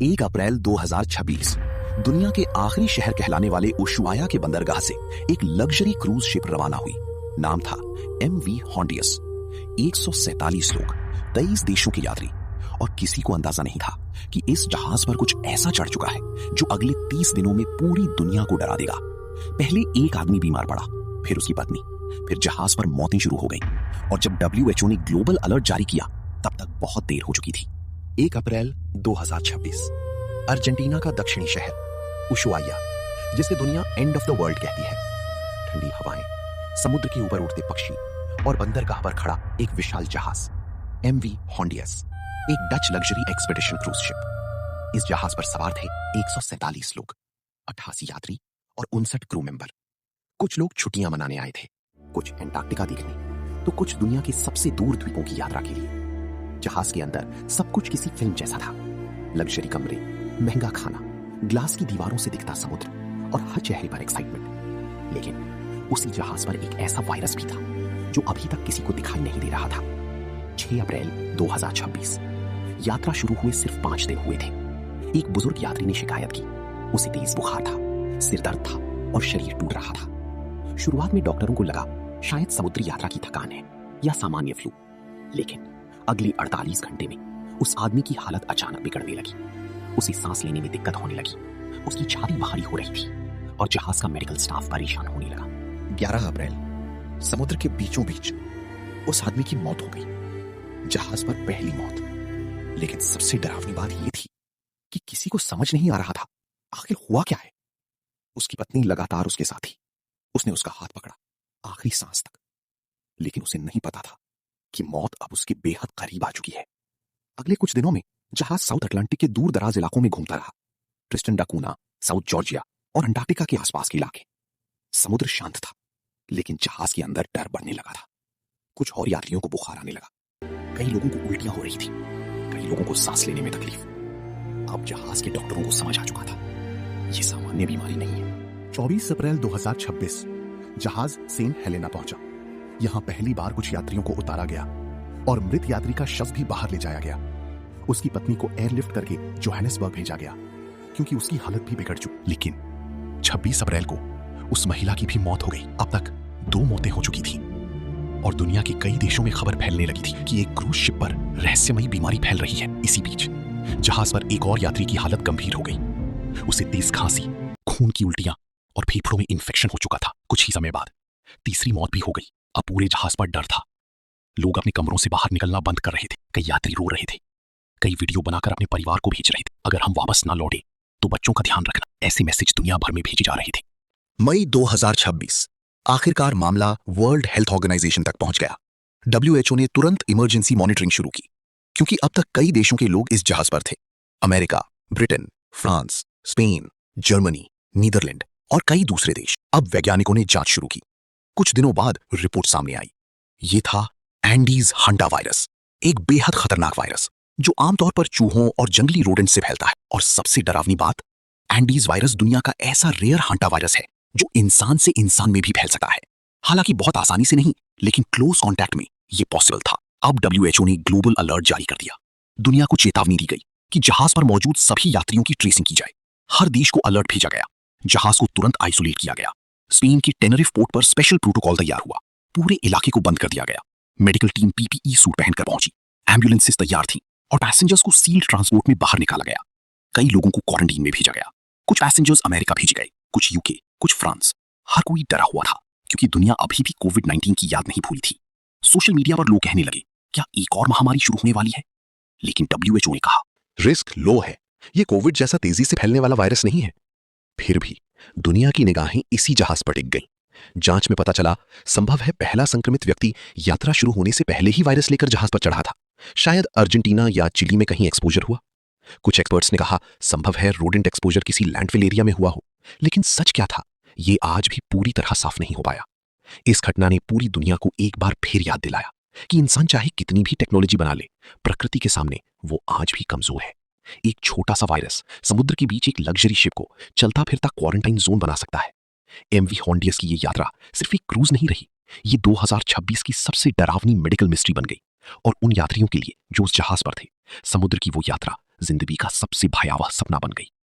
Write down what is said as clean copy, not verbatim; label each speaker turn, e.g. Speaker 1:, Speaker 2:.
Speaker 1: 1 अप्रैल 2026 दुनिया के आखिरी शहर कहलाने वाले उशुआया के बंदरगाह से एक लग्जरी क्रूज शिप रवाना हुई। नाम था MV हॉन्डियस। 147 लोग, 23 देशों के यात्री, और किसी को अंदाजा नहीं था कि इस जहाज पर कुछ ऐसा चढ़ चुका है जो अगले 30 दिनों में पूरी दुनिया को डरा देगा। पहले एक आदमी बीमार पड़ा, फिर उसकी पत्नी, फिर जहाज पर मौतें शुरू हो गई, और जब WHO ने ग्लोबल अलर्ट जारी किया तब तक बहुत देर हो चुकी थी। 1 अप्रैल 2026 अर्जेंटीना का दक्षिणी शहर उशुआया, जिसे दुनिया एंड ऑफ द वर्ल्ड कहती है। ठंडी हवाएं, समुद्र के ऊपर उड़ते पक्षी और बंदरगाह पर खड़ा एक विशाल जहाज MV हॉन्डियस, एक Dutch luxury expedition cruise ship. इस जहाज पर सवार थे 147 लोग, 88 यात्री और 59 क्रू मेंबर। कुछ लोग छुट्टियां मनाने आए थे, कुछ एंटार्क्टिका देखने, तो कुछ दुनिया के सबसे दूर द्वीपों की यात्रा के लिए। जहाज के अंदर सब कुछ किसी फिल्म जैसा था। लग्जरी कमरे, महंगा खाना, ग्लास की दीवारों से दिखता समुद्र और हर चेहरे पर एक्साइटमेंट। लेकिन उसी जहाज पर एक ऐसा वायरस भी था जो अभी तक किसी को दिखाई नहीं दे रहा था। 6 अप्रैल 2026 यात्रा शुरू हुए सिर्फ 5 दिन हुए थे। एक बुजुर्ग यात्री ने शिकायत की, उसे तेज बुखार था, सिर दर्द था और शरीर टूट रहा था। शुरुआत में डॉक्टरों को लगा शायद समुद्री यात्रा की थकान है या सामान्य फ्लू, लेकिन अगले 48 घंटे में उस आदमी की हालत अचानक बिगड़ने लगी। उसे सांस लेने में दिक्कत होने लगी, उसकी छाती भारी हो रही थी और जहाज का मेडिकल स्टाफ परेशान होने लगा। 11 अप्रैल समुद्र के बीचों बीच उस आदमी की मौत हो गई, जहाज पर पहली मौत। लेकिन सबसे डरावनी बात यह थी कि किसी को समझ नहीं आ रहा था आखिर हुआ क्या है। उसकी पत्नी लगातार उसके साथ थी, उसने उसका हाथ पकड़ा आखिरी सांस तक, लेकिन उसे नहीं पता था कि मौत अब उसके बेहद करीब आ चुकी है। अगले कुछ दिनों में जहाज साउथ अटलांटिक के दूर दराज इलाकों में घूमता रहा। ट्रिस्टन डा कूना, साउथ जॉर्जिया और अंटार्कटिका के आसपास के इलाके। समुद्र शांत था, लेकिन जहाज के अंदर डर बढ़ने लगा था। कुछ और यात्रियों को बुखार आने लगा, कई लोगों को उल्टियां हो रही थी, कई लोगों को सांस लेने में तकलीफ। अब जहाज के डॉक्टरों को समझ आ चुका था यह सामान्य बीमारी नहीं है। 24 अप्रैल 2026 जहाज सेंट हेलेना पहुंचा। यहां पहली बार कुछ यात्रियों को उतारा गया और मृत यात्री का शव भी बाहर ले जाया गया। उसकी पत्नी को एयरलिफ्ट करके जोहानिसबर्ग भेजा गया क्योंकि उसकी हालत भी बिगड़ चुकी। लेकिन 26 अप्रैल को उस महिला की भी मौत हो गई। अब तक 2 मौतें हो चुकी थी और दुनिया के कई देशों में खबर फैलने लगी थी कि एक क्रूज शिप पर रहस्यमयी बीमारी फैल रही है। इसी बीच जहाज पर एक और यात्री की हालत गंभीर हो गई। उसे तेज खांसी, खून की उल्टियां और फेफड़ों में इंफेक्शन हो चुका था। कुछ ही समय बाद तीसरी मौत भी हो गई। अब पूरे जहाज पर डर था। लोग अपने कमरों से बाहर निकलना बंद कर रहे थे। कई यात्री रो रहे थे, कई वीडियो बनाकर अपने परिवार को भेज रहे थे। अगर हम वापस ना लौटे तो बच्चों का ध्यान रखना। ऐसे मैसेज दुनिया भर में भेजे जा रहे थे। मई 2026 आखिरकार मामला वर्ल्ड हेल्थ ऑर्गेनाइजेशन तक पहुंच गया। WHO ने तुरंत इमरजेंसी मॉनिटरिंग शुरू की क्योंकि अब तक कई देशों के लोग इस जहाज पर थे। America, Britain, France, Spain, Germany, Netherland और कई दूसरे देश। अब वैज्ञानिकों ने जांच शुरू की। कुछ दिनों बाद रिपोर्ट सामने आई। ये था एंडीज हंटा वायरस, एक बेहद खतरनाक वायरस जो आमतौर पर चूहों और जंगली रोडेंट से फैलता है। और सबसे डरावनी बात, एंडीज वायरस दुनिया का ऐसा रेयर हंटा वायरस है जो इंसान से इंसान में भी फैल सकता है। हालांकि बहुत आसानी से नहीं, लेकिन क्लोज कांटेक्ट में यह पॉसिबल था। अब WHO ने ग्लोबल अलर्ट जारी कर दिया। दुनिया को चेतावनी दी गई कि जहाज पर मौजूद सभी यात्रियों की ट्रेसिंग की जाए। हर देश को अलर्ट भेजा गया। जहाज को तुरंत आइसोलेट किया गया। स्पेन की टेनरिफ पोर्ट पर स्पेशल प्रोटोकॉल तैयार हुआ। पूरे इलाके को बंद कर दिया गया। मेडिकल टीम PPE सूट पहनकर पहुंची। एम्बुलेंसेस तैयार थी और पैसेंजर्स को सील्ड ट्रांसपोर्ट में बाहर निकाला गया। कई लोगों को क्वारंटीन में भेजा गया। कुछ पैसेंजर्स अमेरिका भेजे गए, कुछ UK, कुछ फ्रांस। हर कोई डरा हुआ था क्योंकि दुनिया अभी भी कोविड-19 की याद नहीं भूली थी। सोशल मीडिया पर लोग कहने लगे, क्या एक और महामारी शुरू होने वाली है? लेकिन WHO ने कहा, रिस्क लो है, ये कोविड जैसा तेजी से फैलने वाला वायरस नहीं है। फिर भी दुनिया की निगाहें इसी जहाज पर टिक गईं। जांच में पता चला संभव है पहला संक्रमित व्यक्ति यात्रा शुरू होने से पहले ही वायरस लेकर जहाज पर चढ़ा था। शायद अर्जेंटीना या चिली में कहीं एक्सपोजर हुआ। कुछ एक्सपर्ट्स ने कहा संभव है रोडेंट एक्सपोजर किसी लैंडफिल एरिया में हुआ हो। लेकिन सच क्या था, ये आज भी पूरी तरह साफ नहीं हो पाया। इस घटना ने पूरी दुनिया को एक बार फिर याद दिलाया कि इंसान चाहे कितनी भी टेक्नोलॉजी बना ले, प्रकृति के सामने वो आज भी कमजोर है। एक छोटा सा वायरस समुद्र के बीच एक लग्जरी शिप को चलता फिरता क्वारंटाइन जोन बना सकता है। MV हॉन्डियस की ये यात्रा सिर्फ एक क्रूज नहीं रही, ये 2026 की सबसे डरावनी मेडिकल मिस्ट्री बन गई। और उन यात्रियों के लिए जो उस जहाज पर थे, समुद्र की वो यात्रा जिंदगी का सबसे भयावह सपना बन गई।